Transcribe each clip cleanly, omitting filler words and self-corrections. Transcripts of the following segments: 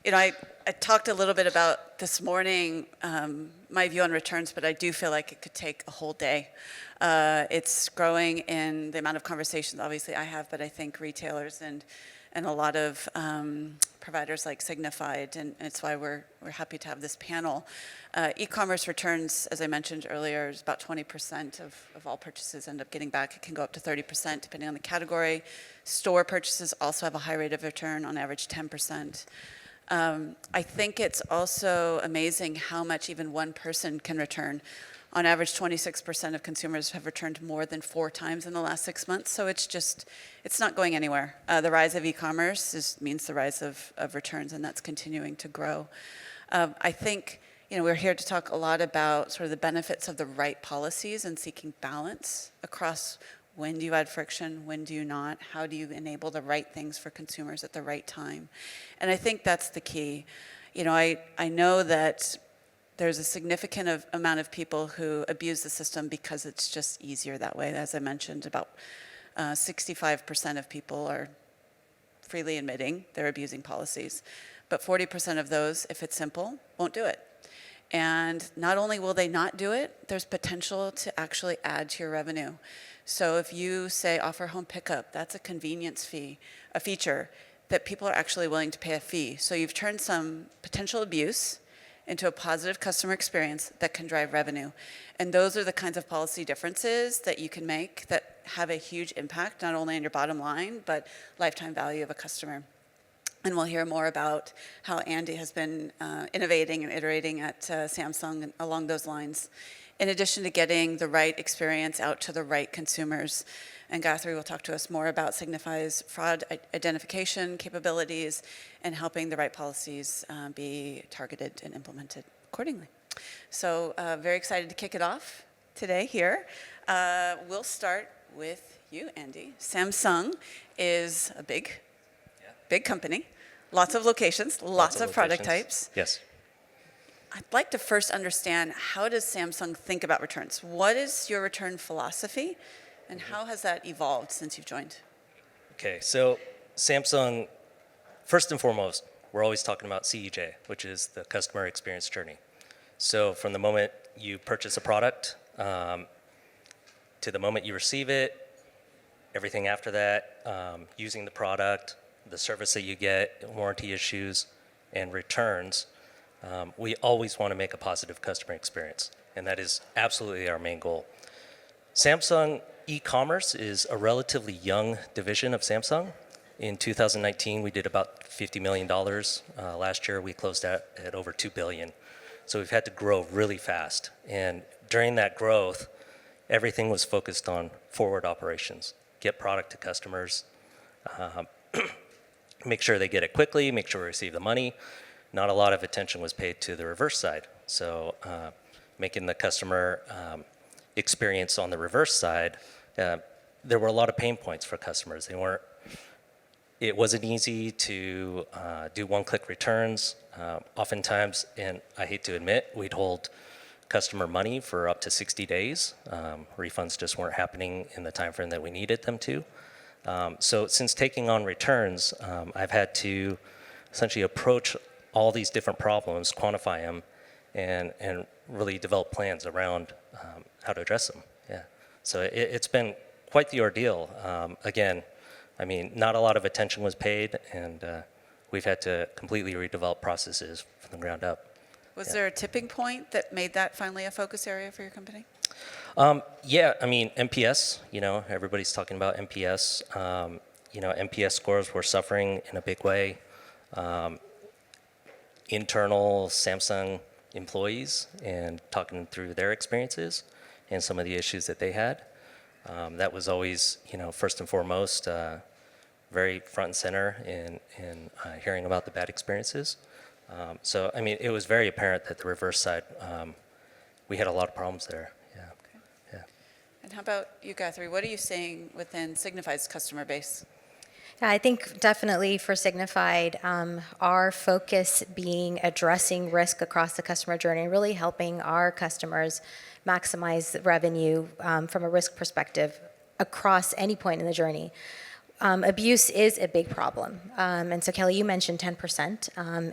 I talked a little bit about this morning my view on returns, but I do feel like it could take a whole day. It's growing in the amount of conversations, obviously, I have, but I think retailers and a lot of providers like Signifyd, and it's why we're happy to have this panel. E-commerce returns, as I mentioned earlier, is about 20% of all purchases end up getting back. It can go up to 30% depending on the category. Store purchases also have a high rate of return, on average 10%. I think it's also amazing how much even one person can return. On average, 26% of consumers have returned more than 4 times in the last 6 months. So it's not going anywhere. The rise of e-commerce means the rise of returns, and that's continuing to grow. I think we're here to talk a lot about sort of the benefits of the right policies and seeking balance across when do you add friction, when do you not, how do you enable the right things for consumers at the right time. And I think that's the key. I know that there's a significant amount of people who abuse the system because it's just easier that way. As I mentioned, about 65% of people are freely admitting they're abusing policies. But 40% of those, if it's simple, won't do it. And not only will they not do it, there's potential to actually add to your revenue. So if you say offer home pickup, that's a convenience fee, a feature that people are actually willing to pay a fee. So you've turned some potential abuse into a positive customer experience that can drive revenue. And those are the kinds of policy differences that you can make that have a huge impact, not only on your bottom line, but lifetime value of a customer. And we'll hear more about how Andy has been innovating and iterating at Samsung along those lines, in addition to getting the right experience out to the right consumers. And Gayathri will talk to us more about Signifyd's fraud identification capabilities and helping the right policies be targeted and implemented accordingly. So very excited to kick it off today here. We'll start with you, Andy. Samsung is a big company, lots of locations, lots of product types. Yes. I'd like to first understand, how does Samsung think about returns? What is your return philosophy, and how has that evolved since you've joined? Okay, so Samsung, first and foremost, we're always talking about CEJ, which is the customer experience journey. So from the moment you purchase a product to the moment you receive it, everything after that, using the product, the service that you get, warranty issues, and returns, we always want to make a positive customer experience, and that is absolutely our main goal. Samsung e-commerce is a relatively young division of Samsung. In 2019, we did about $50 million. Last year, we closed out at over $2 billion. So we've had to grow really fast. And during that growth, everything was focused on forward operations, get product to customers, make sure they get it quickly, make sure we receive the money. Not a lot of attention was paid to the reverse side. So making the customer experience on the reverse side, there were a lot of pain points for customers. It wasn't easy to do one-click returns. Oftentimes, and I hate to admit, we'd hold customer money for up to 60 days. Refunds just weren't happening in the time frame that we needed them to. So since taking on returns, I've had to essentially approach all these different problems, quantify them, and really develop plans around how to address them. Yeah. So it's been quite the ordeal. Again, I mean, not a lot of attention was paid, and we've had to completely redevelop processes from the ground up. Was there a tipping point that made that finally a focus area for your company? Yeah, I mean, NPS, everybody's talking about NPS. NPS scores were suffering in a big way. Internal Samsung employees and talking through their experiences and some of the issues that they had. That was always, first and foremost, very front and center in hearing about the bad experiences. So, I mean, it was very apparent that the reverse side, we had a lot of problems there. Yeah. Okay. Yeah. And how about you, Gayathri? What are you seeing within Signifyd's customer base? Yeah, I think definitely for Signifyd, our focus being addressing risk across the customer journey, really helping our customers maximize revenue from a risk perspective across any point in the journey. Abuse is a big problem. And so, Kelly, you mentioned 10%,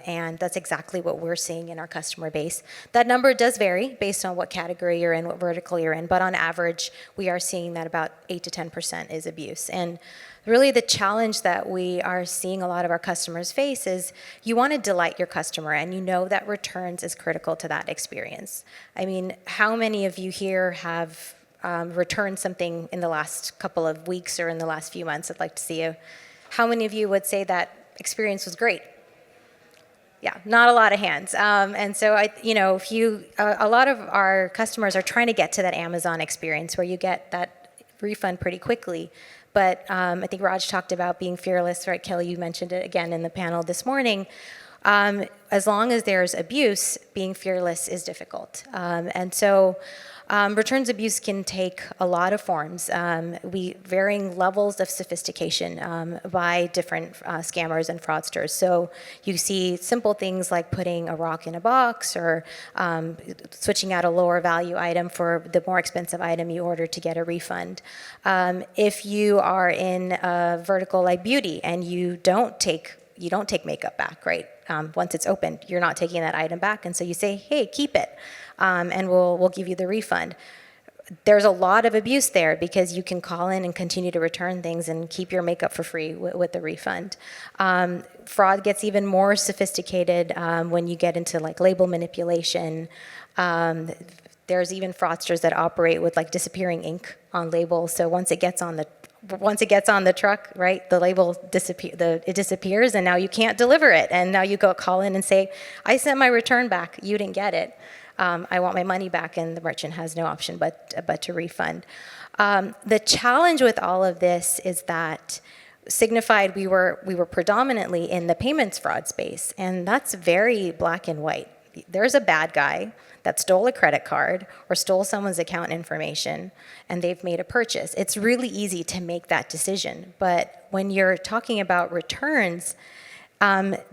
and that's exactly what we're seeing in our customer base. That number does vary based on what category you're in, what vertical you're in, but on average, we are seeing that about 8 to 10% is abuse. And really the challenge that we are seeing a lot of our customers face is you want to delight your customer, and you know that returns is critical to that experience. I mean, how many of you here have returned something in the last couple of weeks or in the last few months? I'd like to see you. How many of you would say that experience was great? Yeah, not a lot of hands. And so if you, a lot of our customers are trying to get to that Amazon experience where you get that refund pretty quickly. But I think Raj talked about being fearless, right? Kelly, you mentioned it again in the panel this morning. As long as there's abuse, being fearless is difficult. And so returns abuse can take a lot of forms, varying levels of sophistication by different scammers and fraudsters. So you see simple things like putting a rock in a box, or switching out a lower value item for the more expensive item you ordered to get a refund. If you are in a vertical like beauty and you don't take makeup back, right? Once it's opened, you're not taking that item back, and so you say, hey, keep it. And we'll give you the refund. There's a lot of abuse there because you can call in and continue to return things and keep your makeup for free with the refund. Fraud gets even more sophisticated when you get into like label manipulation. There's even fraudsters that operate with like disappearing ink on labels. So once it gets on the truck, right, the label disappears, and now you can't deliver it. And now you call in and say, I sent my return back, you didn't get it. I want my money back, and the merchant has no option but to refund. The challenge with all of this is that Signifyd, we were predominantly in the payments fraud space, and that's very black and white. There's a bad guy that stole a credit card or stole someone's account information, and they've made a purchase. It's really easy to make that decision. But when you're talking about returns,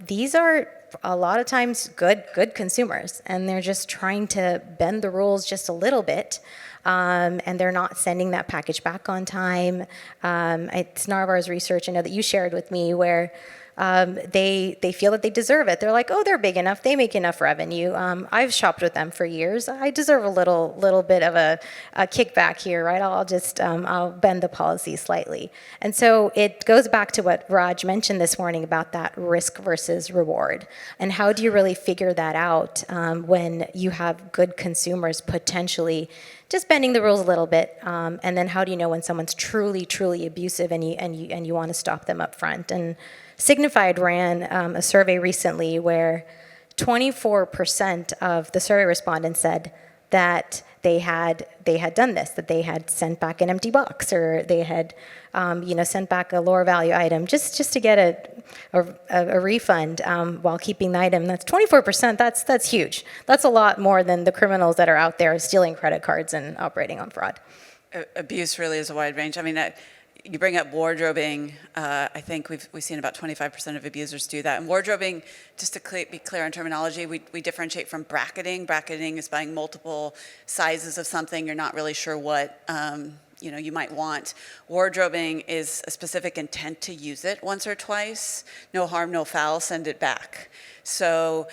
these are a lot of times good consumers, and they're just trying to bend the rules just a little bit, and they're not sending that package back on time. It's Narvar's research, I know that you shared with me, where they feel that they deserve it. They're like, oh, they're big enough, they make enough revenue. I've shopped with them for years. I deserve a little bit of a kickback here, right? I'll bend the policy slightly. And so it goes back to what Raj mentioned this morning about that risk versus reward. And how do you really figure that out when you have good consumers potentially just bending the rules a little bit, and then how do you know when someone's truly abusive and you want to stop them up front? And Signifyd ran a survey recently where 24% of the survey respondents said that they had done this, that they had sent back an empty box, or they had sent back a lower value item just to get a refund while keeping the item. That's 24%. That's huge. That's a lot more than the criminals that are out there stealing credit cards and operating on fraud. Abuse really is a wide range. I mean, you bring up wardrobing. I think we've seen about 25% of abusers do that. And wardrobing, just to be clear on terminology, we differentiate from bracketing. Bracketing is buying multiple sizes of something. You're not really sure what you might want. Wardrobing is a specific intent to use it once or twice. No harm, no foul. Send it back. So.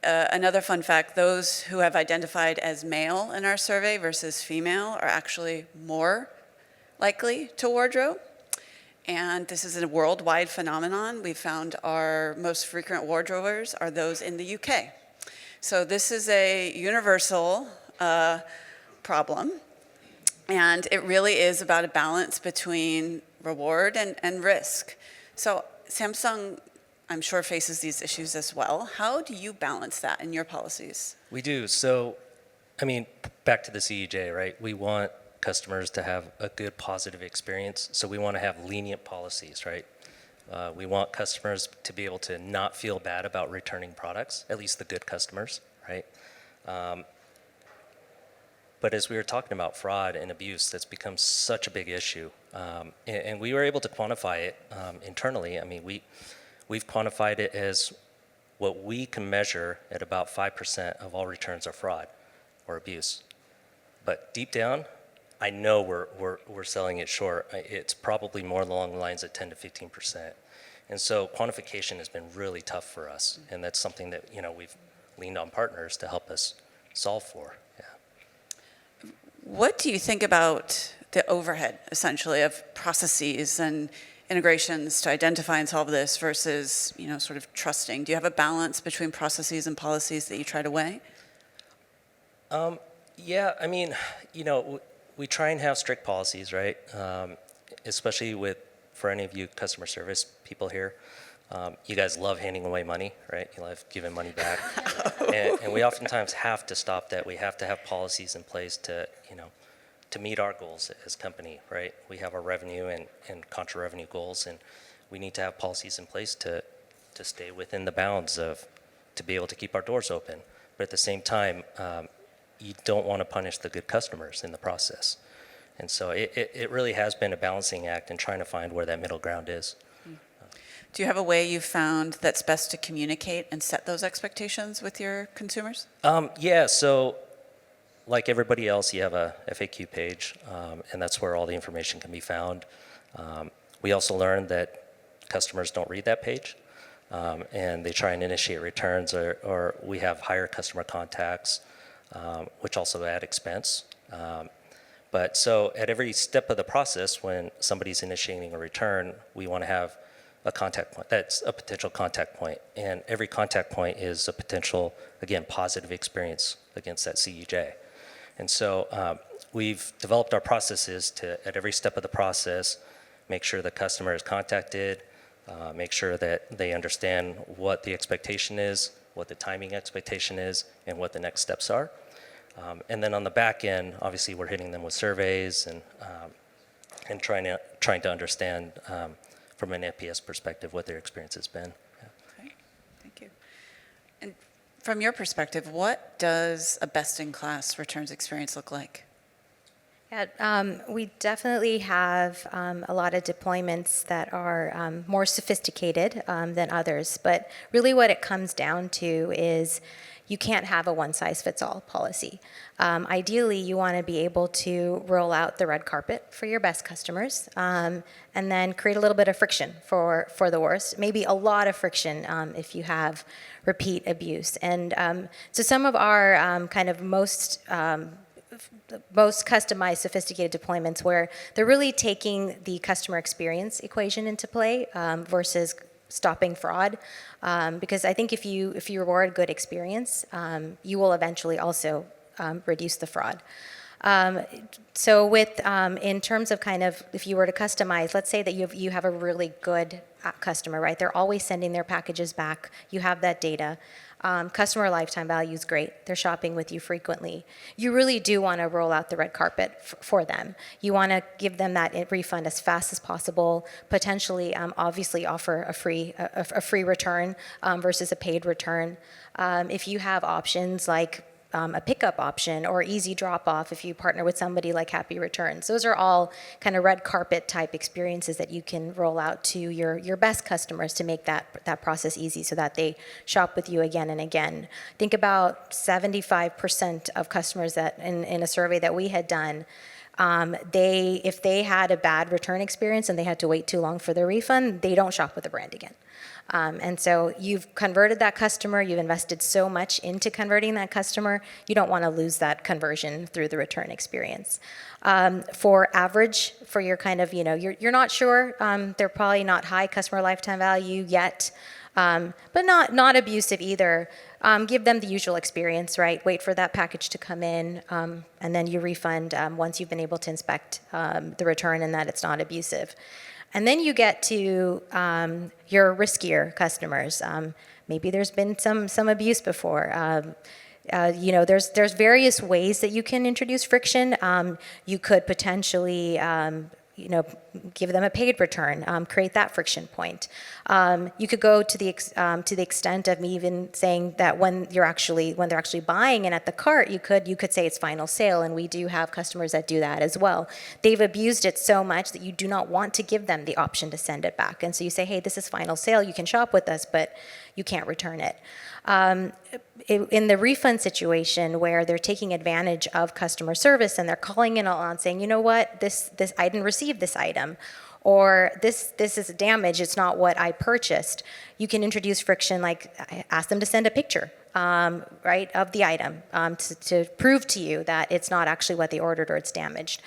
Another fun fact, those who have identified as male in our survey versus female are actually more likely to wardrobe. And this is a worldwide phenomenon. We found our most frequent wardrobers are those in the UK. So this is a universal problem. And it really is about a balance between reward and risk. So Samsung, I'm sure, faces these issues as well. How do you balance that in your policies? We do. So, I mean, back to the CEJ, right? We want customers to have a good, positive experience. So we want to have lenient policies, right? We want customers to be able to not feel bad about returning products, at least the good customers, right? But as we were talking about fraud and abuse, that's become such a big issue. And we were able to quantify it internally. I mean, we've quantified it as what we can measure at about 5% of all returns are fraud or abuse. But deep down, I know we're selling it short. It's probably more along the lines of 10 to 15%. And so quantification has been really tough for us, and that's something that we've leaned on partners to help us solve for. Yeah. What do you think about the overhead, essentially, of processes and integrations to identify and solve this versus, sort of trusting? Do you have a balance between processes and policies that you try to weigh? Yeah, I mean, we try and have strict policies, right? Especially for any of you customer service people here. You guys love handing away money, right? You love giving money back. And we oftentimes have to stop that. We have to have policies in place to meet our goals as a company, right? We have our revenue and contra revenue goals, and we need to have policies in place to stay within the bounds to be able to keep our doors open. But at the same time, you don't want to punish the good customers in the process. And so it really has been a balancing act in trying to find where that middle ground is. Do you have a way you've found that's best to communicate and set those expectations with your consumers? Yeah, so like everybody else, you have a FAQ page, and that's where all the information can be found. We also learned that customers don't read that page, and they try and initiate returns, or we have higher customer contacts, which also add expense. But so at every step of the process, when somebody's initiating a return, we want to have a contact point. That's a potential contact point. And every contact point is a potential, again, positive experience against that CEJ. And so we've developed our processes to, at every step of the process, make sure the customer is contacted, make sure that they understand what the expectation is, what the timing expectation is, and what the next steps are. And then on the back end, obviously, we're hitting them with surveys and trying to understand from an NPS perspective what their experience has been. Yeah. Okay, thank you. And from your perspective, what does a best-in-class returns experience look like? Yeah, we definitely have a lot of deployments that are more sophisticated than others. But really what it comes down to is you can't have a one-size-fits-all policy. Ideally, you want to be able to roll out the red carpet for your best customers and then create a little bit of friction for the worst, maybe a lot of friction if you have repeat abuse. And so some of our kind of most customized, sophisticated deployments where they're really taking the customer experience equation into play versus stopping fraud. Because I think if you reward good experience, you will eventually also reduce the fraud. So with in terms of kind of if you were to customize, let's say that you have a really good customer, right? They're always sending their packages back. You have that data. Customer lifetime value is great. They're shopping with you frequently. You really do want to roll out the red carpet for them. You want to give them that refund as fast as possible. Potentially, obviously, offer a free return versus a paid return. If you have options like a pickup option or easy drop-off if you partner with somebody like Happy Returns. Those are all kind of red carpet type experiences that you can roll out to your best customers to make that process easy so that they shop with you again and again. Think about 75% of customers that in a survey that we had done, if they had a bad return experience and they had to wait too long for their refund, they don't shop with the brand again. And so you've converted that customer, you've invested so much into converting that customer, you don't want to lose that conversion through the return experience. For average, for your kind of, you're not sure, they're probably not high customer lifetime value yet, but not abusive either. Give them the usual experience, right? Wait for that package to come in, and then you refund once you've been able to inspect the return and that it's not abusive. And then you get to your riskier customers. Maybe there's been some abuse before. There's various ways that you can introduce friction. You could potentially give them a paid return, create that friction point. You could go to the extent of me even saying that when they're actually buying and at the cart, you could say it's final sale, and we do have customers that do that as well. They've abused it so much that you do not want to give them the option to send it back, and so you say, hey, this is final sale, you can shop with us, but you can't return it. In the refund situation where they're taking advantage of customer service and they're calling in on saying, you know what, this I didn't receive this item, or this is damage, it's not what I purchased, you can introduce friction, like ask them to send a picture, right, of the item to prove to you that it's not actually what they ordered or it's damaged.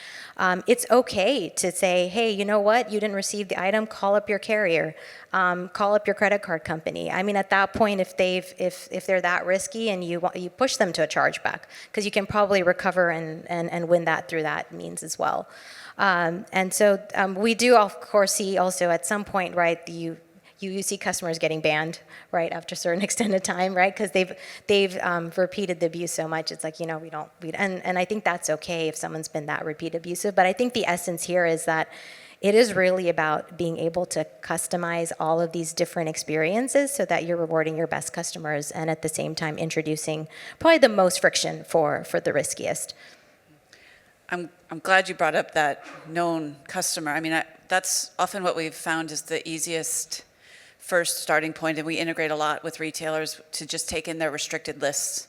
It's okay to say, hey, you know what, you didn't receive the item, call up your carrier, call up your credit card company. I mean, at that point, if they're that risky, and you push them to a chargeback, because you can probably recover and win that through that means as well. And so we do, of course, see also at some point, right, you see customers getting banned, right, after a certain extended time, right, because they've repeated the abuse so much. It's like, you know, and I think that's okay if someone's been that repeat abusive. But I think the essence here is that it is really about being able to customize all of these different experiences so that you're rewarding your best customers and at the same time introducing probably the most friction for the riskiest. I'm glad you brought up that known customer. I mean, that's often what we've found is the easiest first starting point, and we integrate a lot with retailers to just take in their restricted lists.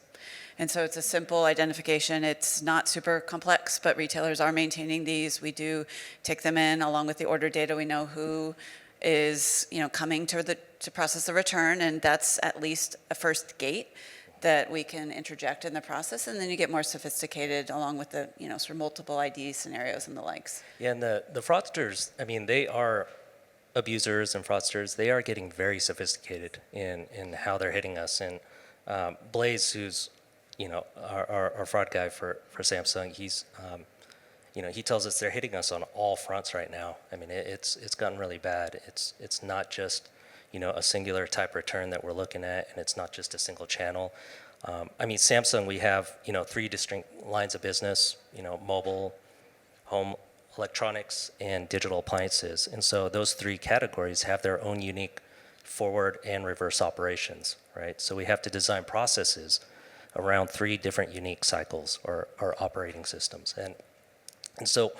And so it's a simple identification. It's not super complex, but retailers are maintaining these. We do take them in along with the order data. We know who is, you know, coming to process the return, and that's at least a first gate that we can interject in the process, and then you get more sophisticated along with the, you know, sort of multiple ID scenarios and the likes. Yeah, and the fraudsters, I mean, they are abusers and fraudsters. They are getting very sophisticated in how they're hitting us. And Blaze, who's, you know, our fraud guy for Samsung, he's, you know, he tells us they're hitting us on all fronts right now. I mean, it's gotten really bad. It's not just, you know, a singular type return that we're looking at, and it's not just a single channel. I mean, Samsung, we have, you know, 3 distinct lines of business, you know, mobile, home electronics, and digital appliances. And so those 3 categories have their own unique forward and reverse operations, right? So we have to design processes around 3 different unique cycles or operating systems. And so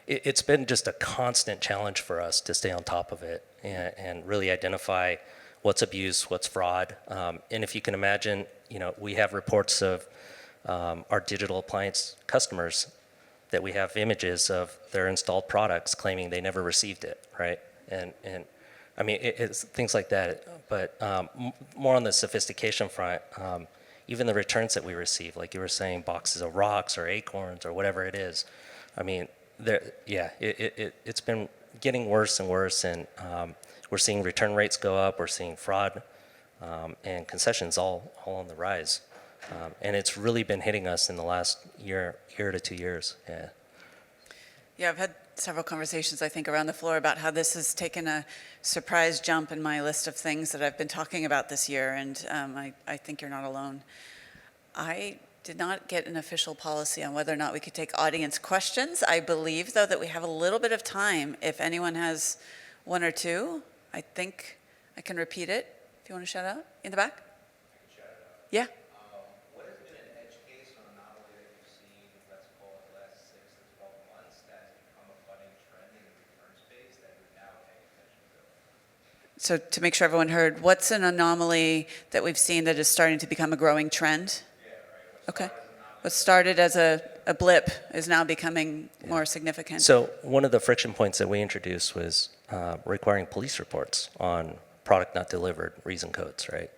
it's been just a constant challenge for us to stay on top of it and really identify what's abuse, what's fraud. And if you can imagine, you know, we have reports of our digital appliance customers that we have images of their installed products claiming they never received it, right? And I mean, it's things like that. But more on the sophistication front, even the returns that we receive, like you were saying, boxes of rocks or acorns or whatever it is. I mean, it's been getting worse and worse, and we're seeing return rates go up. We're seeing fraud and concessions all on the rise, and it's really been hitting us in the last year to 2 years. Yeah, I've had several conversations, I think, around the floor about how this has taken a surprise jump in my list of things that I've been talking about this year, and I think you're not alone. I did not get an official policy on whether or not we could take audience questions. I believe, though, that we have a little bit of time. If anyone has 1 or 2, I think I can repeat it. If you want to shout out in the back? I can shout it out. Yeah. What has been an edge case or anomaly that you've seen, let's call it the last 6 to 12 months, that has become a budding trend in the return space that you're now paying attention to? So to make sure everyone heard, what's an anomaly that we've seen that is starting to become a growing trend? Okay. What started as a blip is now becoming more significant. So one of the friction points that we introduced was requiring police reports on product not delivered reason codes, right?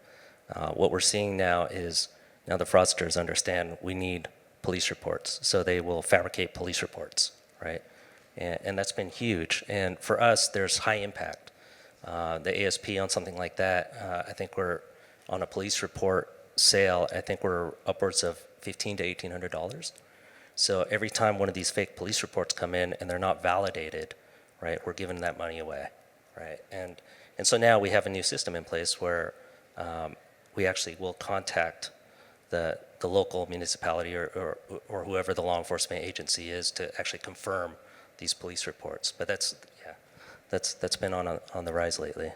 What we're seeing now is now the fraudsters understand we need police reports, so they will fabricate police reports, right? And that's been huge. And for us, there's high impact. The ASP on something like that, I think we're on a police report sale, I think we're upwards of $1,500 to $1,800. So every time one of these fake police reports come in and they're not validated, right, we're giving that money away, right? And so now we have a new system in place where we actually will contact the local municipality or whoever the law enforcement agency is to actually confirm these police reports. But that's been on the rise lately.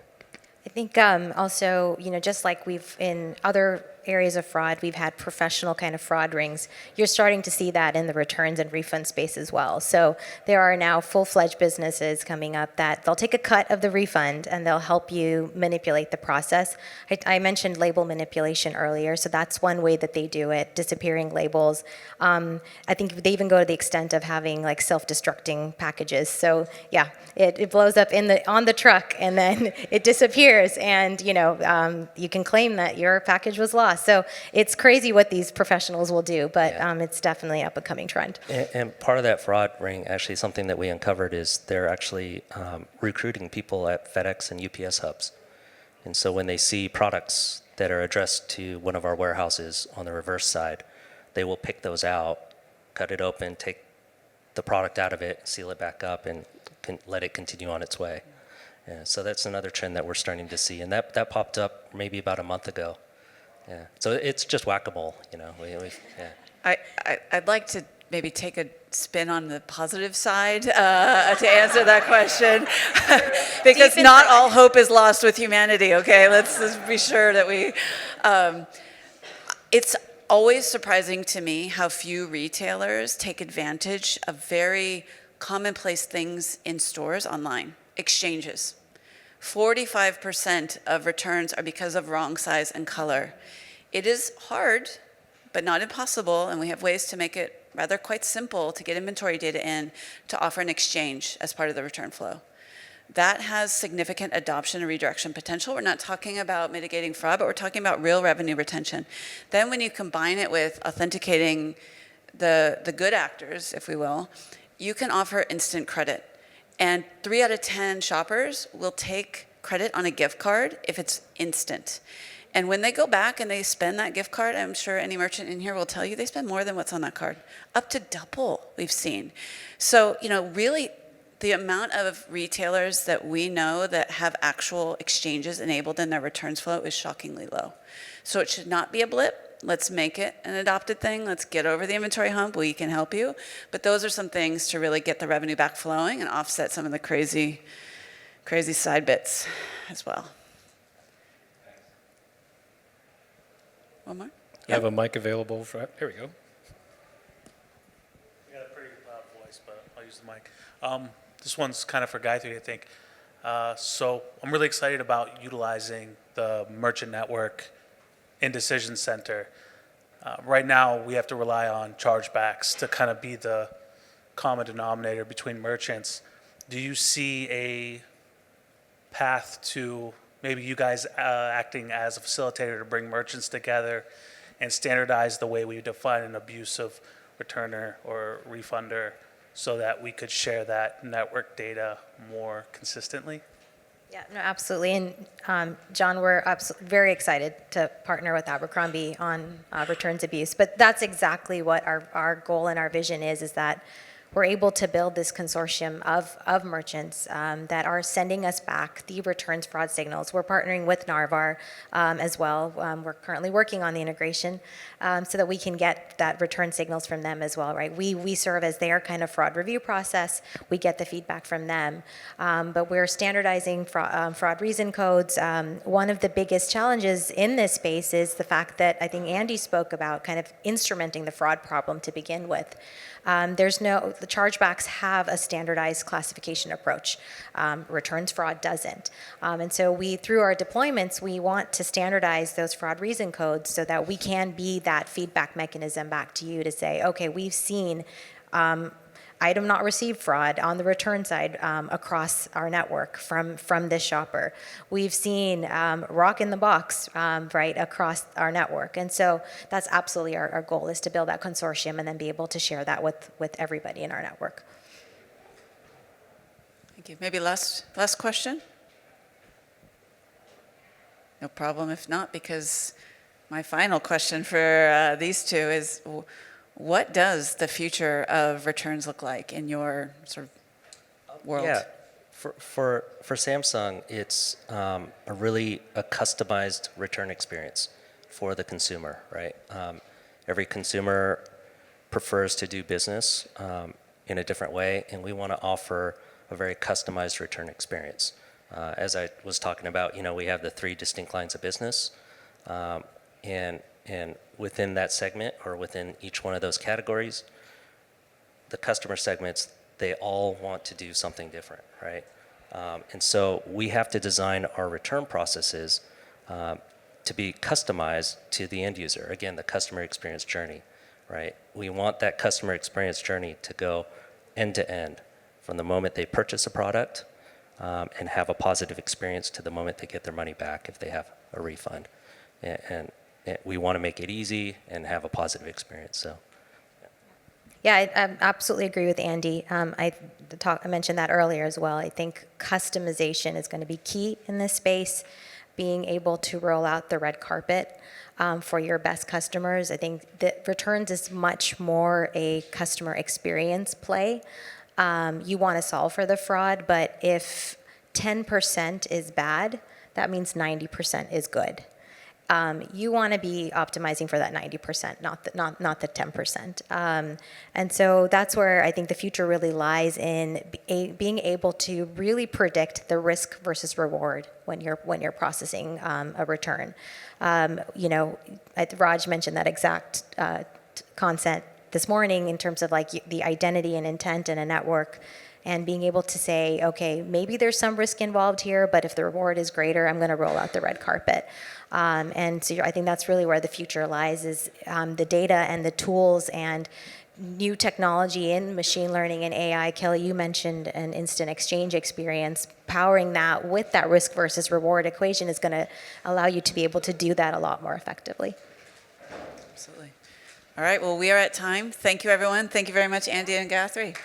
I think also, you know, just like we've in other areas of fraud. We've had professional kind of fraud rings. You're starting to see that in the returns and refund space as well. So there are now full-fledged businesses coming up that they'll take a cut of the refund and they'll help you manipulate the process. I mentioned label manipulation earlier, so that's one way that they do it, disappearing labels. I think they even go to the extent of having like self-destructing packages. So yeah, it blows up on the truck and then it disappears, and you can claim that your package was lost. So it's crazy what these professionals will do, but it's definitely up and coming trend. And part of that fraud ring, actually something that we uncovered is they're actually recruiting people at FedEx and UPS hubs. And so when they see products that are addressed to one of our warehouses on the reverse side, they will pick those out, cut it open, take the product out of it, seal it back up, and let it continue on its way. Yeah, so that's another trend that we're starting to see, and that popped up maybe about a month ago. Yeah, so it's just whack-a-mole, I'd like to maybe take a spin on the positive side to answer that question, because not all hope is lost with humanity. Okay, let's be sure that we. It's always surprising to me how few retailers take advantage of very commonplace things in stores online. Exchanges. 45% of returns are because of wrong size and color. It is hard, but not impossible, and we have ways to make it rather quite simple to get inventory data in to offer an exchange as part of the return flow. That has significant adoption and redirection potential. We're not talking about mitigating fraud, but we're talking about real revenue retention. Then when you combine it with authenticating the good actors, if we will, you can offer instant credit. And 3 out of 10 shoppers will take credit on a gift card if it's instant. And when they go back and they spend that gift card, I'm sure any merchant in here will tell you they spend more than what's on that card. Up to double, we've seen. So, really, the amount of retailers that we know that have actual exchanges enabled in their returns flow is shockingly low. So it should not be a blip. Let's make it an adopted thing. Let's get over the inventory hump. We can help you. But those are some things to really get the revenue back flowing and offset some of the crazy side bits as well. One more? You have a mic available for, there we go. You got a pretty loud voice, but I'll use the mic. This one's kind of for Gayathri, I think. So I'm really excited about utilizing the merchant network in Decision Center. Right now, we have to rely on chargebacks to kind of be the common denominator between merchants. Do you see a path to maybe you guys acting as a facilitator to bring merchants together and standardize the way we define an abusive returner or refunder so that we could share that network data more consistently? Yeah, no, absolutely. And John, we're very excited to partner with Abercrombie on returns abuse. But that's exactly what our goal and our vision is that we're able to build this consortium of merchants that are sending us back the returns fraud signals. We're partnering with Narvar as well. We're currently working on the integration so that we can get that return signals from them as well, right? We serve as their kind of fraud review process. We get the feedback from them. But we're standardizing fraud reason codes. One of the biggest challenges in this space is the fact that I think Andy spoke about kind of instrumenting the fraud problem to begin with. The chargebacks have a standardized classification approach. Returns fraud doesn't. And so through our deployments, we want to standardize those fraud reason codes so that we can be that feedback mechanism back to you to say, okay, we've seen item not received fraud on the return side across our network from this shopper. We've seen rock in the box right across our network. And so that's absolutely our goal, is to build that consortium and then be able to share that with everybody in our network. Thank you. Maybe last question? No problem if not, because my final question for these two is, what does the future of returns look like in your sort of world? Yeah, for Samsung, it's a customized return experience for the consumer, right? Every consumer prefers to do business in a different way, and we want to offer a very customized return experience. As I was talking about, we have the 3 distinct lines of business, and And within that segment or within each one of those categories, the customer segments, they all want to do something different, right? And so we have to design our return processes to be customized to the end user. Again, the customer experience journey, right? We want that customer experience journey to go end to end from the moment they purchase a product and have a positive experience to the moment they get their money back if they have a refund. And we want to make it easy and have a positive experience. So. Yeah, I absolutely agree with Andy. I mentioned that earlier as well. I think customization is going to be key in this space. Being able to roll out the red carpet for your best customers. I think that returns is much more a customer experience play. You want to solve for the fraud, but if 10% is bad, that means 90% is good. You want to be optimizing for that 90%, not the 10%. And so that's where I think the future really lies in being able to really predict the risk versus reward when you're processing a return. Raj mentioned that exact concept this morning in terms of like the identity and intent in a network. And being able to say, okay, maybe there's some risk involved here, but if the reward is greater, I'm going to roll out the red carpet. And so I think that's really where the future lies, is the data and the tools and new technology in machine learning and AI. Kelli, you mentioned an instant exchange experience. Powering that with that risk versus reward equation is going to allow you to be able to do that a lot more effectively. Absolutely. All right, well, we are at time. Thank you, everyone. Thank you very much, Andy and Gayathri.